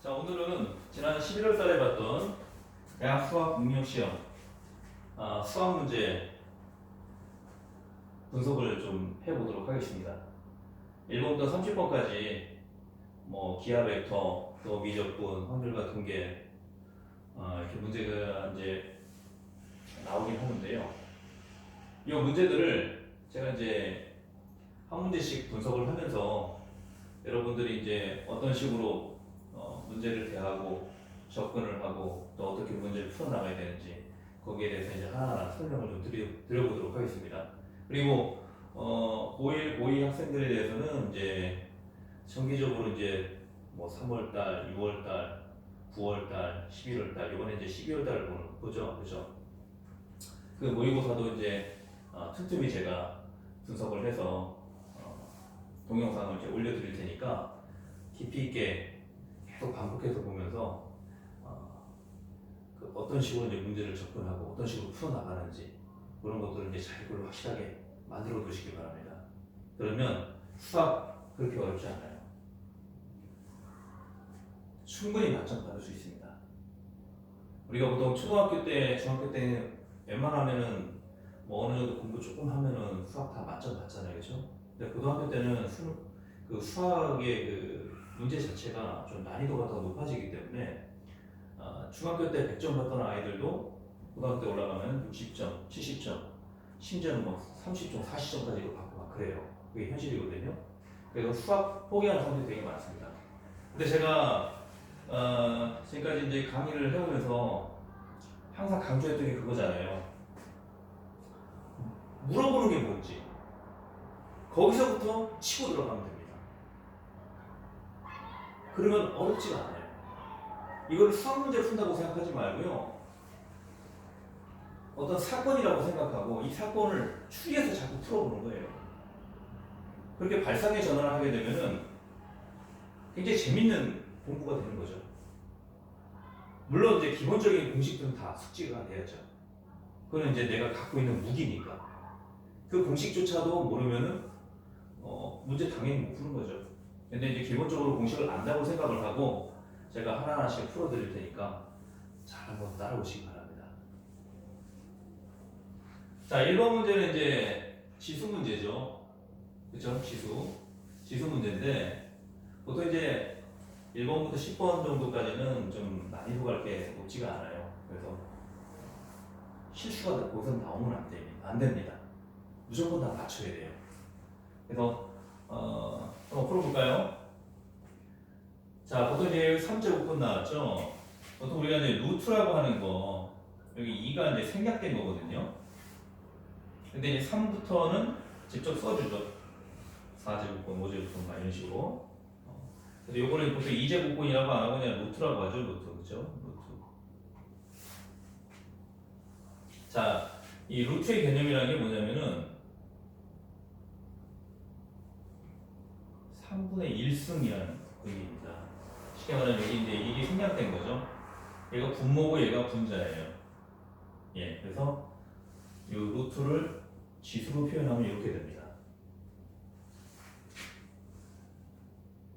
자, 오늘은 지난 11월 달에 봤던 대학 수학 능력 시험 수학 문제 분석을 좀 해보도록 하겠습니다. 1번부터 30번까지 뭐 기하 벡터, 또 미적분, 확률과 통계 이렇게 문제가 이제 나오긴 하는데요. 이 문제들을 제가 이제 한 문제씩 분석을 하면서 여러분들이 이제 어떤 식으로 문제를 대하고 접근을 하고 또 어떻게 문제를 풀어나가야 되는지 거기에 대해서 이제 하나하나 설명을 좀 드려보도록 하겠습니다. 그리고 고1, 고2 학생들에 대해서는 이제 정기적으로 이제 뭐 3월달, 6월달, 9월달, 11월달, 이번에 이제 12월달을 보죠, 그죠? 그 모의고사도 이제 틈틈이 제가 분석을 해서 동영상을 이제 올려드릴 테니까 깊이 있게 계속 반복해서 보면서 그 어떤 식으로 이제 문제를 접근하고 어떤 식으로 풀어나가는지 그런 것들을 이제 잘 그걸 확실하게 만들어 두시기 바랍니다. 그러면 수학 그렇게 어렵지 않아요. 충분히 만점 받을 수 있습니다. 우리가 보통 초등학교 때, 중학교 때 웬만하면은 뭐 어느 정도 공부 조금 하면은 수학 다 만점 받잖아요, 그렇죠? 근데 고등학교 때는 그 수학의 그 문제 자체가 좀 난이도가 더 높아지기 때문에 중학교 때 100점 받던 아이들도 고등학교 때 올라가면 60점, 70점, 심지어는 뭐 30점, 40점까지도 받고 막 그래요. 그게 현실이거든요. 그래서 수학 포기하는 사람들이 되게 많습니다. 근데 제가 지금까지 이제 강의를 해오면서 항상 강조했던 게 그거잖아요. 물어보는 게 뭔지 거기서부터 치고 들어가면 됩니다. 그러면 어렵지가 않아요. 이걸 수학 문제 푼다고 생각하지 말고요. 어떤 사건이라고 생각하고 이 사건을 추리해서 자꾸 풀어보는 거예요. 그렇게 발상의 전환을 하게 되면은 굉장히 재밌는 공부가 되는 거죠. 물론 이제 기본적인 공식들은 다 숙지가 돼야죠. 그건 이제 내가 갖고 있는 무기니까. 그 공식조차도 모르면은 문제 당연히 못 푸는 거죠. 근데 이제 기본적으로 공식을 안다고 생각을 하고 제가 하나하나씩 풀어드릴 테니까 잘 한번 따라오시기 바랍니다. 자, 1번 문제는 이제 지수 문제죠. 그쵸? 지수 문제인데 보통 이제 1번부터 10번 정도까지는 좀 난이도가 이렇게 높지가 않아요. 그래서 실수가 거기서 나오면 안 됩니다. 무조건 다 맞춰야 돼요. 그래서 한번 풀어볼까요? 자, 보통 이제 3제곱근 나왔죠? 보통 우리가 이제 루트라고 하는 거, 여기 2가 이제 생략된 거거든요. 근데 이제 3부터는 직접 써주죠. 4제곱근, 5제곱근, 막 이런 식으로. 근데 요거는 보통 2제곱근이라고 안 하고 그냥 루트라고 하죠, 루트. 그죠? 루트. 자, 이 루트의 개념이라는 게 뭐냐면은 3분의 1승이라는 의미입니다. 쉽게 말하면 여기 이제 이게 생략된 거죠. 얘가 분모고 얘가 분자예요. 예, 그래서 이 루트를 지수로 표현하면 이렇게 됩니다.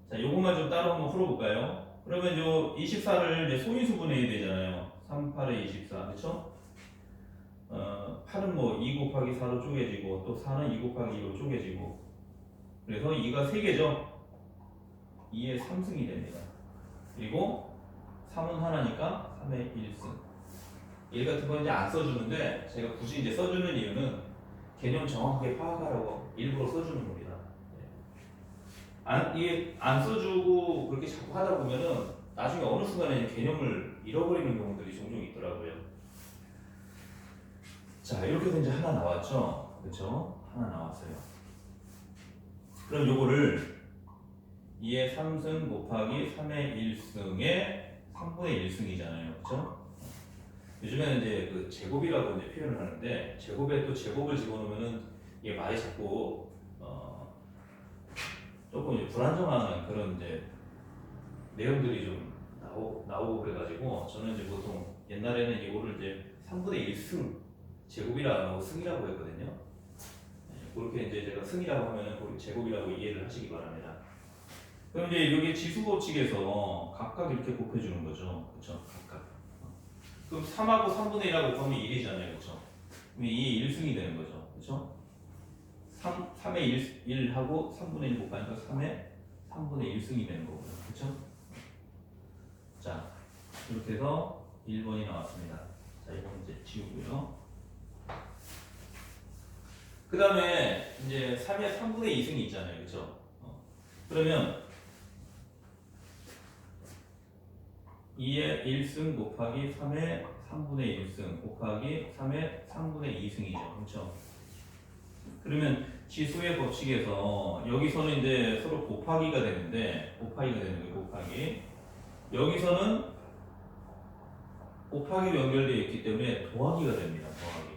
자, 요것만 좀 따로 한번 풀어볼까요? 그러면 요 24를 이제 소인수분해야 되잖아요. 3, 8에 24, 그쵸? 8은 뭐 2 곱하기 4로 쪼개지고 또 4는 2 곱하기 2로 쪼개지고 그래서 2가 3개죠? 2의 3승이 됩니다. 그리고 3은 하나니까 3의 1승. 1 같은 건 이제 안 써주는데 제가 굳이 이제 써주는 이유는 개념 정확하게 파악하라고 일부러 써주는 겁니다. 이게 안 써주고 그렇게 자꾸 하다 보면은 나중에 어느 순간에 개념을 잃어버리는 경우들이 종종 있더라고요. 자, 이렇게 해서 이제 하나 나왔죠? 그렇죠? 하나 나왔어요. 그럼 요거를 2의 3승 곱하기 3의 1승의 3분의 1승이잖아요. 그렇죠? 요즘에는 이제 그 제곱이라고 이제 표현을 하는데 제곱에 또 제곱을 집어넣으면은 이게 말이 자꾸 조금 이제 불안정한 그런 이제 내용들이 좀 나오고 그래가지고 저는 이제 보통 옛날에는 이거를 이제 3분의 1승 제곱이라 안 하고 승이라고 했거든요. 네, 그렇게 이제 제가 승이라고 하면은 제곱이라고 이해를 하시기 바랍니다. 그럼 이제 여기 지수 법칙에서 각각 이렇게 곱해주는 거죠. 그렇죠? 각각. 그럼 3하고 3분의 1하고 곱하면 1이잖아요. 그렇죠? 그럼 이 1승이 되는 거죠. 그렇죠? 3의 1하고 3분의 1 곱하니까 3의 3분의 1승이 되는 거고요. 그렇죠? 자, 이렇게 해서 1번이 나왔습니다. 자, 이건 이제 지우고요. 그 다음에 이제 3의 3분의 2승이 있잖아요. 그렇죠? 그러면 2의 1승 곱하기 3의 3분의 1승 곱하기 3의 3분의 2승이죠. 그렇죠? 그러면 지수의 법칙에서 여기서는 이제 서로 곱하기가 되는데 곱하기가 되는 거예요. 곱하기. 여기서는 곱하기로 연결되어 있기 때문에 더하기가 됩니다. 더하기.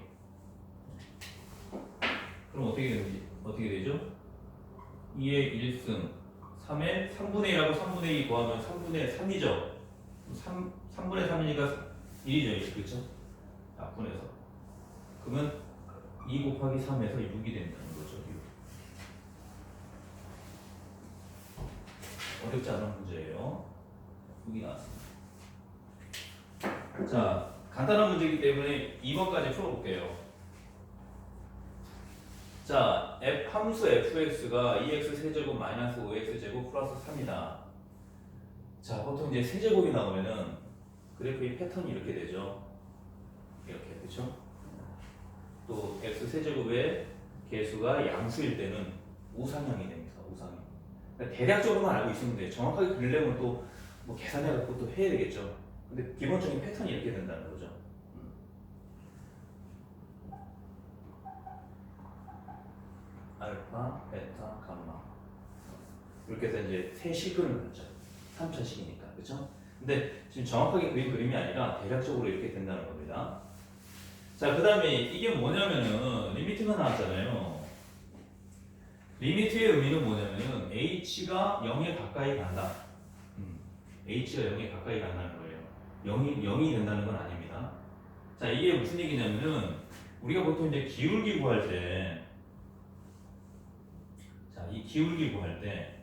그럼 어떻게 되죠? 2의 1승 3의 3분의 1하고 3분의 2 더하면 3분의 3이죠. 3분의 3이니까 1이죠. 그렇죠? 약분해서. 그러면 2 곱하기 3에서 6이 된다는 거죠. 6. 어렵지 않은 문제예요. 6이 나왔습니다. 자, 간단한 문제이기 때문에 2번까지 풀어볼게요. 자, 함수 fx가 2x 세제곱 마이너스 5x 제곱 플러스 3이다. 자, 보통 이제 세제곱이 나오면은 그래프의 패턴이 이렇게 되죠. 이렇게, 그렇죠? 또 x 세제곱의 개수가 양수일 때는 우상향이 됩니다. 우상향. 그러니까 대략적으로만 알고 있으면 돼요. 정확하게 그리려면 또 뭐 계산해갖고 또 해야 되겠죠. 근데 기본적인 패턴이 이렇게 된다는 거죠. 알파, 베타, 감마. 이렇게 해서 이제 세 식을 갖죠. 3차식이니까. 그렇죠? 근데 지금 정확하게 그린 그림이 아니라 대략적으로 이렇게 된다는 겁니다. 자, 그 다음에 이게 뭐냐면은 리미트가 나왔잖아요. 리미트의 의미는 뭐냐면은 h가 0에 가까이 간다. h가 0에 가까이 간다는 거예요. 0이 된다는 건 아닙니다. 자, 이게 무슨 얘기냐면은 우리가 보통 이제 기울기 구할 때, 자, 이 기울기 구할 때,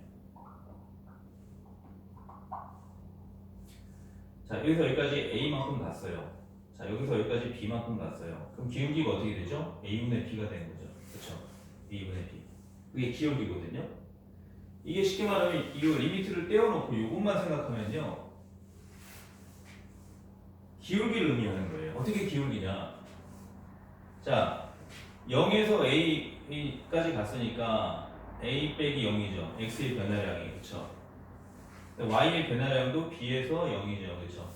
자, 여기서 여기까지 a만큼 갔어요. 자, 여기서 여기까지 b만큼 갔어요. 그럼 기울기가 어떻게 되죠? a분의 b가 되는 거죠. 그렇죠? a분의 b. 그게 기울기거든요. 이게 쉽게 말하면 이 리미트를 떼어놓고 이것만 생각하면요, 기울기를 의미하는 거예요. 어떻게 기울기냐? 자, 0에서 a까지 갔으니까 a 빼기 0이죠. x의 변화량이. 그렇죠? y의 변화량도 b에서 0이죠. 그렇죠?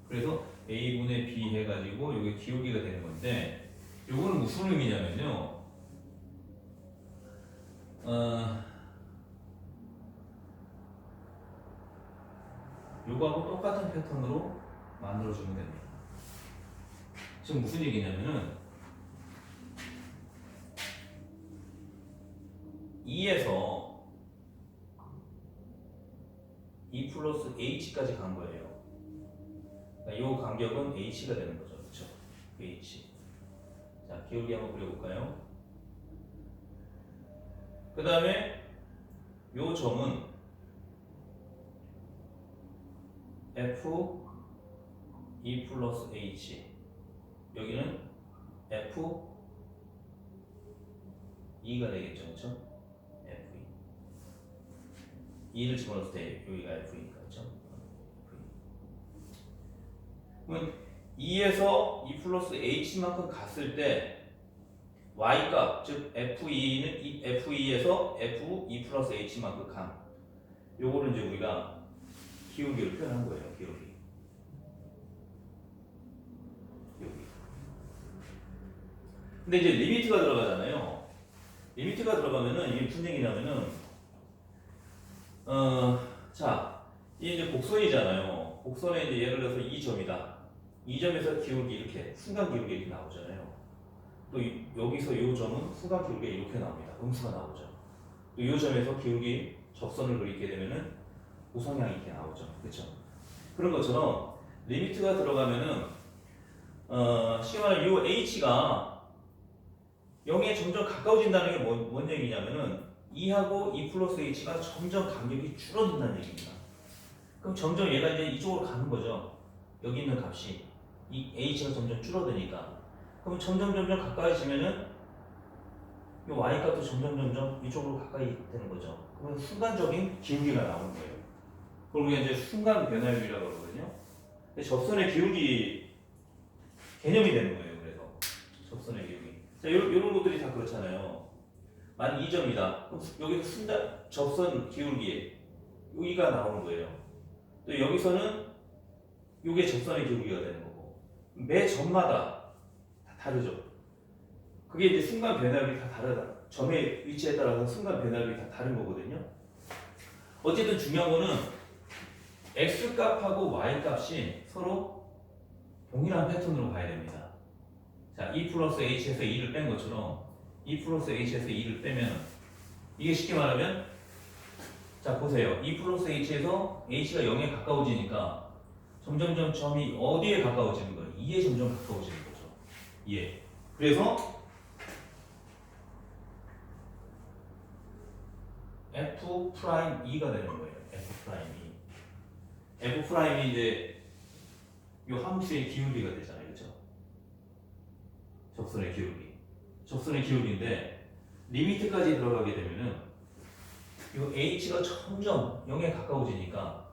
그래서 a분의 b 해가지고 이게 기울기가 되는 건데, 이거는 무슨 의미냐면요, 요거하고 똑같은 패턴으로 만들어주면 됩니다. 지금 무슨 얘기냐면은 2에서 2 플러스 h까지 간 거예요. 그러니까 이 간격은 h가 되는 거죠. 그렇죠? h. 자, 기울기 한번 그려볼까요? 그 다음에 요 점은 f 2 플러스 h, 여기는 f 2가 되겠죠. 그렇죠? f 2. 2를 집어넣을 때 여기가 f니까. 그렇죠? 그러면 2에서 2 플러스 h만큼 갔을 때 y값, 즉 f2는 f2에서 f2 플러스 h만큼 간, 요거를 이제 우리가 기울기를 표현한 거예요. 기울기. 근데 이제 리미트가 들어가잖아요. 리미트가 들어가면은 이게 무슨 얘기냐면은 자, 이게 이제 곡선이잖아요. 곡선에 이제 예를 들어서 2점이다. 2점에서 기울기 이렇게 순간 기울기 이렇게 나오잖아요. 또 여기서 이 점은 순간 기울기 이렇게 나옵니다. 음수가 나오죠. 또 이 점에서 기울기 접선을 그리게 되면은 우상향이 이렇게 나오죠. 그렇죠? 그런 것처럼 리미트가 들어가면은 쉽게 말하면 이 h가 0에 점점 가까워진다는 게 뭔 얘기냐면은 E하고 E 플러스 H가 점점 간격이 줄어든다는 얘기입니다. 그럼 점점 얘가 이제 이쪽으로 가는 거죠. 여기 있는 값이 이 H가 점점 줄어드니까. 그럼 점점 가까워지면은 이 Y 값도 점점 이쪽으로 가까이 되는 거죠. 그러면 순간적인 기울기가 나오는 거예요. 그걸 우리가 이제 순간 변화율이라고 그러거든요. 근데 접선의 기울기 개념이 되는 거예요. 그래서 접선의 기울기. 자, 요런 것들이 다 그렇잖아요. 만 2점이다. 그럼 여기서 접선 기울기 여기가 나오는 거예요. 또 여기서는 이게 접선의 기울기가 되는 거고 매 점마다 다 다르죠. 그게 이제 순간 변화율이 다 다르다. 점의 위치에 따라서 순간 변화율이 다 다른 거거든요. 어쨌든 중요한 거는 x 값하고 y 값이 서로 동일한 패턴으로 가야 됩니다. 자, E 플러스 H에서 2를 뺀 것처럼 E 플러스 H에서 2를 빼면 이게 쉽게 말하면 자 보세요. E 플러스 H에서 H가 0에 가까워지니까 점점 점이 어디에 가까워지는 거예요? 2에 점점 가까워지는 거죠. 2에. 그래서 F 프라임 E가 되는 거예요. F 프라임 E. F 프라임이 이제 이 함수의 기울기가 되잖아요. 그렇죠? 접선의 기울기. 접선의 기울기인데 리미트까지 들어가게 되면은 이 H가 점점 0에 가까워지니까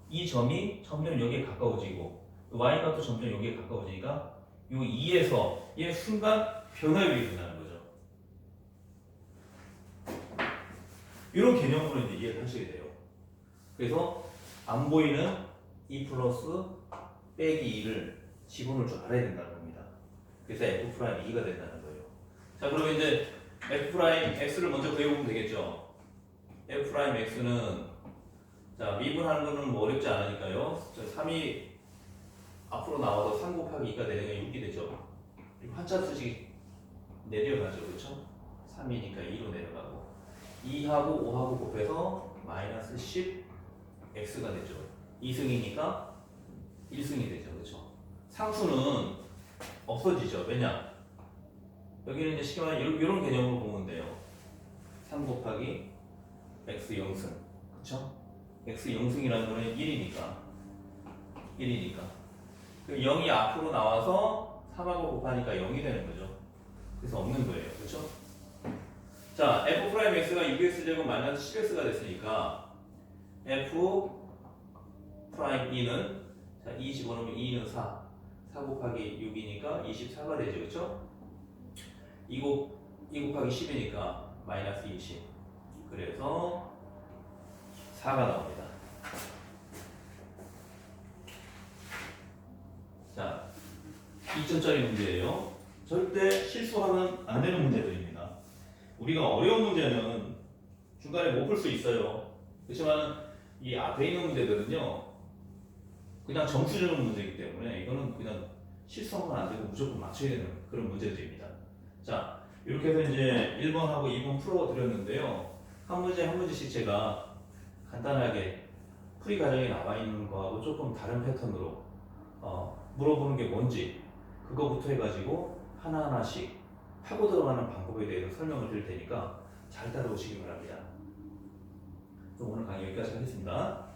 이 점이 점점 여기에 가까워지고 Y 값도 점점 여기에 가까워지니까 이 2에서 얘 순간 변화율이 일어나는 거죠. 이런 개념으로 이제 이해를 하시게 돼요. 그래서 안 보이는 E 플러스 빼기 2를 집어넣을 줄 알아야 된다는 겁니다. 그래서 F 프라임 2가 된다는 거예요. 자, 그러면 이제 F 프라임 X를 먼저 구해보면 되겠죠. F 프라임 X는 자, 미분하는 거는 뭐 어렵지 않으니까요. 3이 앞으로 나와서 3 곱하기 2가 되는 게 6이 되죠. 그리고 한자 수식 내려가죠. 그렇죠? 3이니까 2로 내려가고 2하고 5하고 곱해서 마이너스 10 X가 되죠. 2승이니까 1승이 되죠. 그렇죠? 상수는 없어지죠. 왜냐? 여기는 이제 쉽게 말하면 이런 개념으로 보면 돼요. 3 곱하기 X 0승. 그렇죠? X 0승이라는 거는 1이니까. 그 0이 앞으로 나와서 3하고 곱하니까 0이 되는 거죠. 그래서 없는 거예요. 그렇죠? 자, F 프라임 X가 6X 제곱 마이너스 10X가 됐으니까 F 프라임 2는 자, 2 집어넣으면 2는 4. 4 곱하기 6이니까 24가 되죠. 그렇죠? 2 곱하기 10이니까 마이너스 20. 그래서 4가 나옵니다. 자, 2점짜리 문제예요. 절대 실수하면 안 되는 문제들입니다. 우리가 어려운 문제는 중간에 못 풀 수 있어요. 그렇지만 이 앞에 있는 문제들은요, 그냥 점수 주는 문제이기 때문에 이거는 그냥 실수하면 안 되고 무조건 맞춰야 되는 그런 문제들입니다. 자, 이렇게 해서 이제 1번하고 2번 풀어드렸는데요. 한 문제 한 문제씩 제가 간단하게 풀이 과정에 나와 있는 거하고 조금 다른 패턴으로 물어보는 게 뭔지 그거부터 해가지고 하나하나씩 파고 들어가는 방법에 대해서 설명을 드릴 테니까 잘 따라오시기 바랍니다. 그럼 오늘 강의 여기까지 하겠습니다.